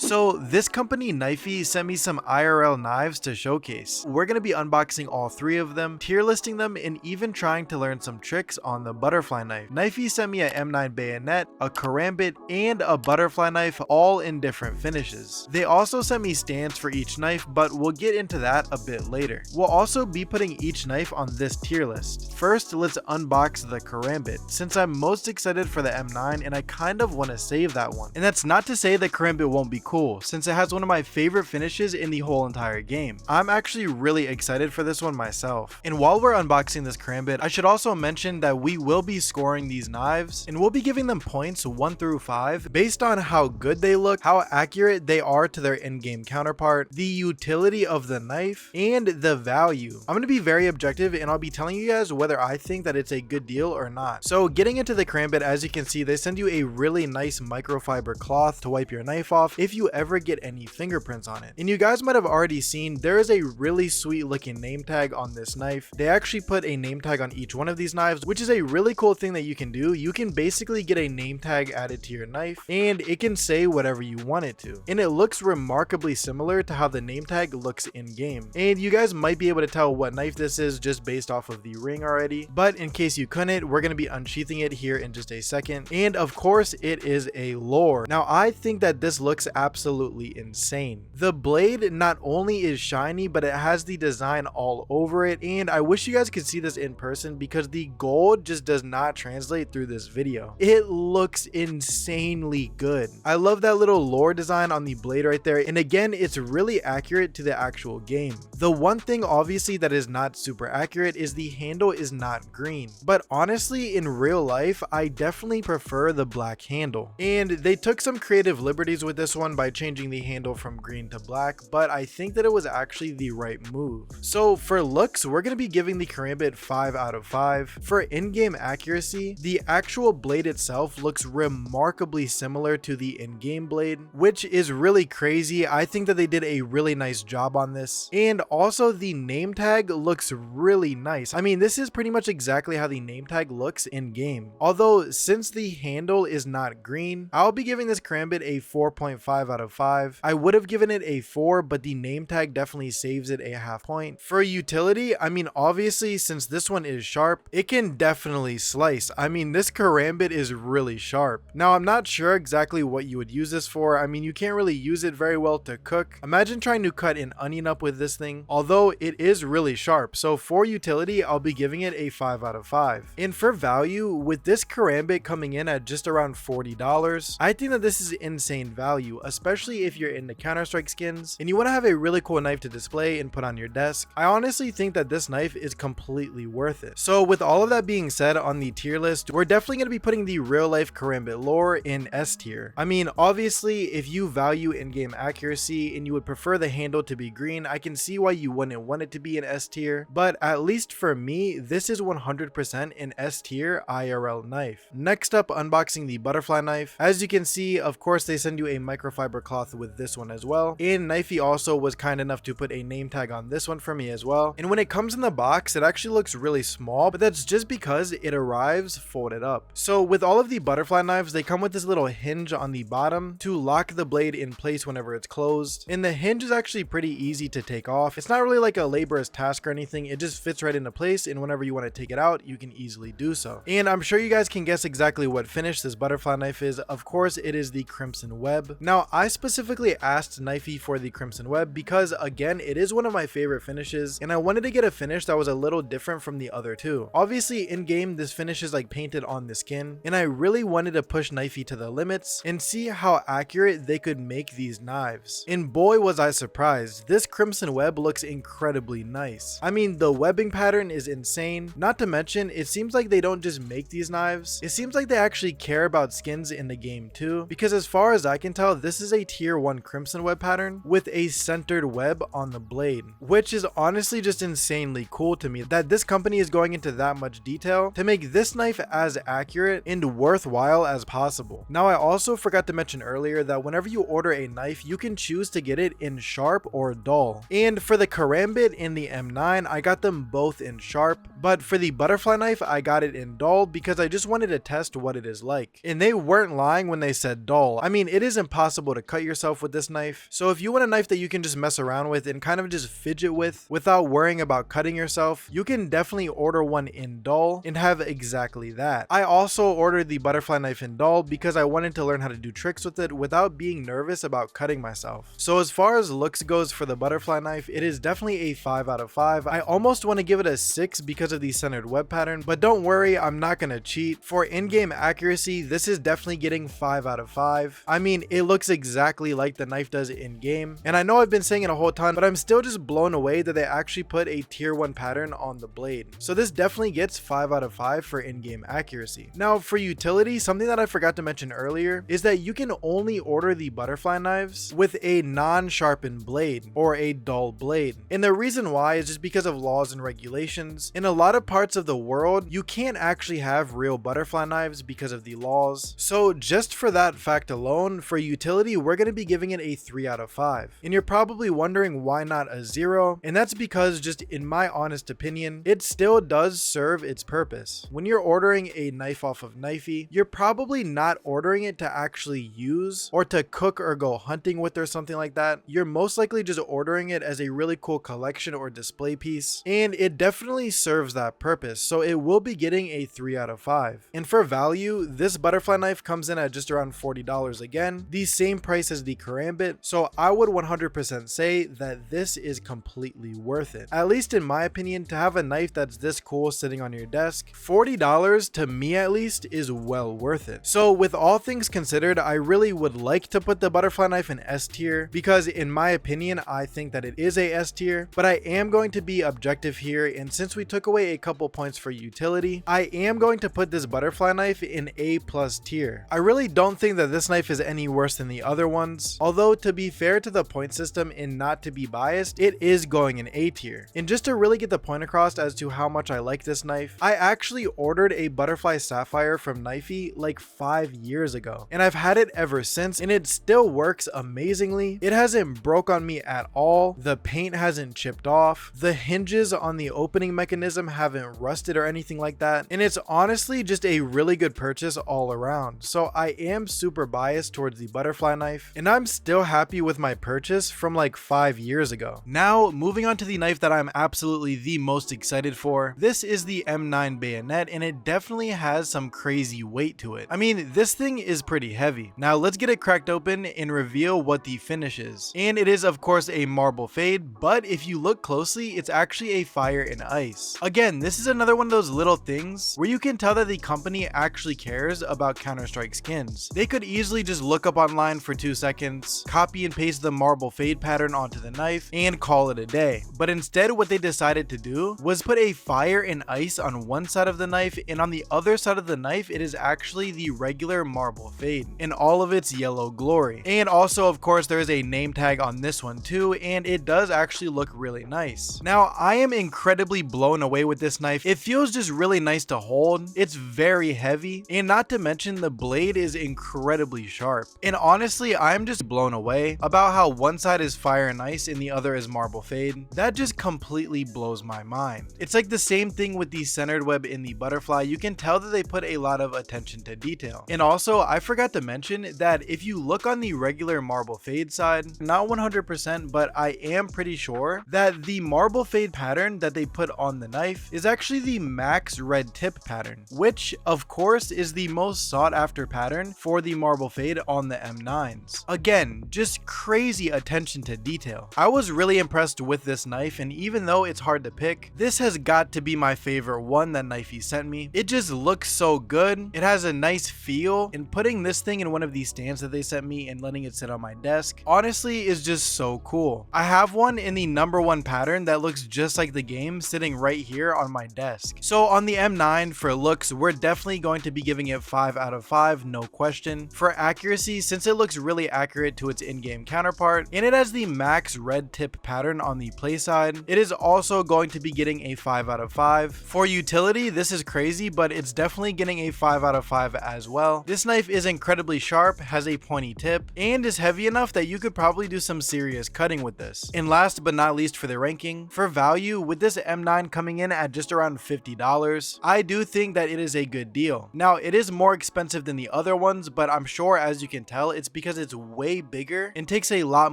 So this company Knifey sent me some IRL knives to showcase. We're going to be unboxing all 3 of them, tier listing them, and even trying to learn some tricks on the butterfly knife. Knifey sent me a M9 bayonet, a Karambit, and a butterfly knife, all in different finishes. They also sent me stands for each knife, but we'll get into that a bit later. We'll also be putting each knife on this tier list. First, let's unbox the Karambit, since I'm most excited for the M9 and I kind of want to save that one. And that's not to say that Karambit won't be cool, since it has one of my favorite finishes in the whole entire game. I'm actually really excited for this one myself. And while we're unboxing this Karambit, I should also mention that we will be scoring these knives, and we'll be giving them points 1 through 5 based on how good they look, how accurate they are to their in-game counterpart, the utility of the knife, and the value. I'm going to be very objective, and I'll be telling you guys whether I think that it's a good deal or not. So getting into the Karambit, as you can see, they send you a really nice microfiber cloth to wipe your knife off if you ever get any fingerprints on it. And you guys might have already seen there is a really sweet looking name tag on this knife. They actually put a name tag on each one of these knives, which is a really cool thing that you can do. You can basically get a name tag added to your knife and it can say whatever you want it to. And it looks remarkably similar to how the name tag looks in game. And you guys might be able to tell what knife this is just based off of the ring already. But in case you couldn't, we're going to be unsheathing it here in just a second. And of course, it is a lure. Now, I think that this looks absolutely insane. The blade not only is shiny, but it has the design all over it. And I wish you guys could see this in person because the gold just does not translate through this video. It looks insanely good. I love that little lure design on the blade right there. And again, it's really accurate to the actual game. The one thing obviously that is not super accurate is the handle is not green. But honestly, in real life, I definitely prefer the black handle. And they took some creative liberties with this one by changing the handle from green to black, but I think that it was actually the right move. So for looks, we're going to be giving the Karambit 5 out of 5. For in-game accuracy, the actual blade itself looks remarkably similar to the in-game blade, which is really crazy. I think that they did a really nice job on this. And also the name tag looks really nice. I mean, this is pretty much exactly how the name tag looks in game. Although since the handle is not green, I'll be giving this Karambit a 4.5 out of 5. I would have given it a 4, but the name tag definitely saves it a half point. For utility, I mean, obviously since this one is sharp, it can definitely slice. I mean, this Karambit is really sharp. Now, I'm not sure exactly what you would use this for. I mean, you can't really use it very well to cook. Imagine trying to cut an onion up with this thing, although it is really sharp. So for utility, I'll be giving it a 5 out of 5. And for value, with this Karambit coming in at just around $40, I think that this is insane value, especially if you're into Counter-Strike skins and you want to have a really cool knife to display and put on your desk. I honestly think that this knife is completely worth it. So with all of that being said, on the tier list, we're definitely going to be putting the real life Karambit lore in S tier. I mean, obviously, if you value in-game accuracy and you would prefer the handle to be green, I can see why you wouldn't want it to be in S tier, but at least for me, this is 100% an S tier IRL knife. Next up, unboxing the butterfly knife. As you can see, of course, they send you a microfiber cloth with this one as well. And Knifey also was kind enough to put a name tag on this one for me as well. And when it comes in the box, it actually looks really small, but that's just because it arrives folded up. So with all of the butterfly knives, they come with this little hinge on the bottom to lock the blade in place whenever it's closed. And the hinge is actually pretty easy to take off. It's not really like a laborious task or anything. It just fits right into place, and whenever you want to take it out, you can easily do so. And I'm sure you guys can guess exactly what finish this butterfly knife is. Of course, it is the Crimson Web. Now, I specifically asked Knifey for the Crimson Web because, again, it is one of my favorite finishes, and I wanted to get a finish that was a little different from the other two. Obviously, in game, this finish is like painted on the skin, and I really wanted to push Knifey to the limits and see how accurate they could make these knives. And boy, was I surprised. This Crimson Web looks incredibly nice. I mean, the webbing pattern is insane. Not to mention, it seems like they don't just make these knives. It seems like they actually care about skins in the game too, because as far as I can tell, this is a tier 1 Crimson Web pattern with a centered web on the blade, which is honestly just insanely cool to me that this company is going into that much detail to make this knife as accurate and worthwhile as possible. Now, I also forgot to mention earlier that whenever you order a knife, you can choose to get it in sharp or dull. And for the Karambit and the M9, I got them both in sharp, but for the butterfly knife, I got it in dull because I just wanted to test what it is like. And they weren't lying when they said dull. I mean, it is impossible to cut yourself with this knife. So if you want a knife that you can just mess around with and kind of just fidget with without worrying about cutting yourself, you can definitely order one in dull and have exactly that. I also ordered the butterfly knife in dull because I wanted to learn how to do tricks with it without being nervous about cutting myself. So as far as looks goes for the butterfly knife, it is definitely a 5 out of 5. I almost want to give it a 6 because of the centered web pattern, but don't worry, I'm not gonna cheat. For in-game accuracy, this is definitely getting 5 out of 5. I mean, it looks exactly like the knife does in-game, and I know I've been saying it a whole ton, but I'm still just blown away that they actually put a tier 1 pattern on the blade. So this definitely gets 5 out of 5 for in-game accuracy. Now for utility, something that I forgot to mention earlier is that you can only order the butterfly knives with a non-sharpened blade or a dull blade. And the reason why is just because of laws and regulations. In a lot of parts of the world, you can't actually have real butterfly knives because of the laws. So just for that fact alone, for utility, we're going to be giving it a 3 out of 5. And you're probably wondering why not a 0, and that's because, just in my honest opinion, it still does serve its purpose. When you're ordering a knife off of Knifey, you're probably not ordering it to actually use or to cook or go hunting with or something like that. You're most likely just ordering it as a really cool collection or display piece, and it definitely serves that purpose, so it will be getting a 3 out of 5. And for value, this butterfly knife comes in at just around $40 again, the same price as the Karambit, so I would 100% say that this is completely worth it. At least in my opinion, to have a knife that's this cool sitting on your desk, $40 to me at least is well worth it. So with all things considered, I really would like to put the butterfly knife in S tier because in my opinion, I think that it is a S tier, but I am going to be objective here, and since we took away a couple points for utility, I am going to put this butterfly knife in A+ tier. I really don't think that this knife is any worse than the other ones, although to be fair to the point system and not to be biased, it is going in A tier. And just to really get the point across as to how much I like this knife, I actually ordered a butterfly sapphire from Knifey like 5 years ago, and I've had it ever since, and it still works amazingly. It hasn't broke on me at all, the paint hasn't chipped off, the hinges on the opening mechanism haven't rusted or anything like that, and it's honestly just a really good purchase all around. So I am super biased towards the butterfly knife, and I'm still happy with my purchase from like 5 years ago. Now moving on to the knife that I'm absolutely the most excited for. This is the M9 Bayonet, and it definitely has some crazy weight to it. I mean, this thing is pretty heavy. Now let's get it cracked open and reveal what the finish is. And it is of course a marble fade, but if you look closely, it's actually a fire and ice. Again, this is another one of those little things where you can tell that the company actually cares about Counter-Strike skins. They could easily just look up online for 2 seconds, copy and paste the marble fade pattern onto the knife, and call it a day. But instead, what they decided to do was put a fire and ice on one side of the knife, and on the other side of the knife, it is actually the regular marble fade in all of its yellow glory. And also, of course, there is a name tag on this one too, and it does actually look really nice. Now, I am incredibly blown away with this knife. It feels just really nice to hold. It's very heavy, and not to mention the blade is incredibly sharp. And honestly, I'm just blown away about how one side is fire and ice and the other is marble fade. That just completely blows my mind. It's like the same thing with the centered web in the butterfly. You can tell that they put a lot of attention to detail. And also, I forgot to mention that if you look on the regular marble fade side, not 100%, but I am pretty sure that the marble fade pattern that they put on the knife is actually the max red tip pattern, which of course is the most sought after pattern for the marble fade on the M9s. Again, just crazy attention to detail. I was really impressed with this knife, and even though it's hard to pick, this has got to be my favorite one that Knifey sent me. It just looks so good. It has a nice feel, and putting this thing in one of these stands that they sent me and letting it sit on my desk honestly is just so cool. I have one in the #1 pattern that looks just like the game sitting right here on my desk. So on the M9, for looks, we're definitely going to be giving it 5 out of 5, no question. For accuracy, since it looks really accurate to its in-game counterpart, and it has the max red tip pattern on the play side, it is also going to be getting a 5 out of 5. For utility, this is crazy, but it's definitely getting a 5 out of 5 as well. This knife is incredibly sharp, has a pointy tip, and is heavy enough that you could probably do some serious cutting with this. And last but not least for the ranking, for value, with this M9 coming in at just around $50, I do think that it is a good deal. Now, it is more expensive than the other ones, but I'm sure, as you can tell, it's because because it's way bigger and takes a lot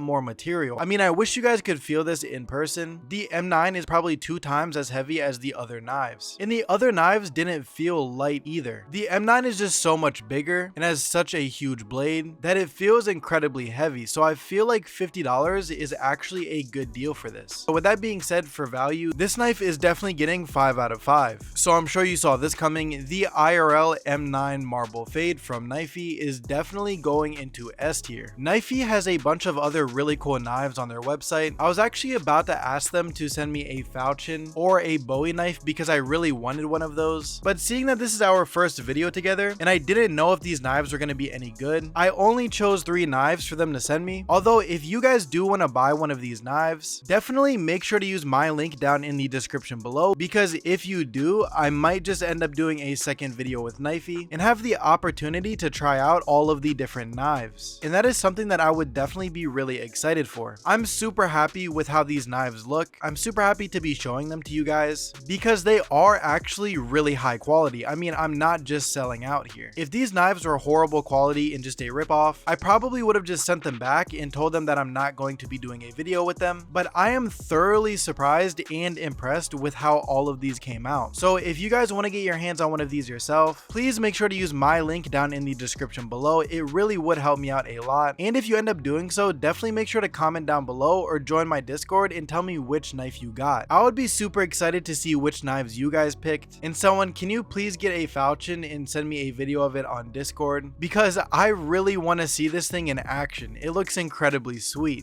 more material. I mean, I wish you guys could feel this in person. The M9 is probably 2 times as heavy as the other knives, and the other knives didn't feel light either. The M9 is just so much bigger and has such a huge blade that it feels incredibly heavy, so I feel like $50 is actually a good deal for this. But with that being said, for value, this knife is definitely getting 5 out of 5. So I'm sure you saw this coming. The IRL M9 Marble Fade from Knifey is definitely going into S tier. Knifey has a bunch of other really cool knives on their website. I was actually about to ask them to send me a falchion or a Bowie knife because I really wanted one of those, but seeing that this is our first video together and I didn't know if these knives were going to be any good, I only chose 3 knives for them to send me. Although if you guys do want to buy one of these knives, definitely make sure to use my link down in the description below, because if you do, I might just end up doing a second video with Knifey and have the opportunity to try out all of the different knives, and that is something that I would definitely be really excited for. I'm super happy with how these knives look. I'm super happy to be showing them to you guys because they are actually really high quality. I mean, I'm not just selling out here. If these knives were horrible quality and just a ripoff, I probably would have just sent them back and told them that I'm not going to be doing a video with them, but I am thoroughly surprised and impressed with how all of these came out. So if you guys want to get your hands on one of these yourself, please make sure to use my link down in the description below. It really would help me out a lot, and if you end up doing so, definitely make sure to comment down below or join my Discord and tell me which knife you got. I would be super excited to see which knives you guys picked. And someone, can you please get a falchion and send me a video of it on Discord, because I really want to see this thing in action. It looks incredibly sweet.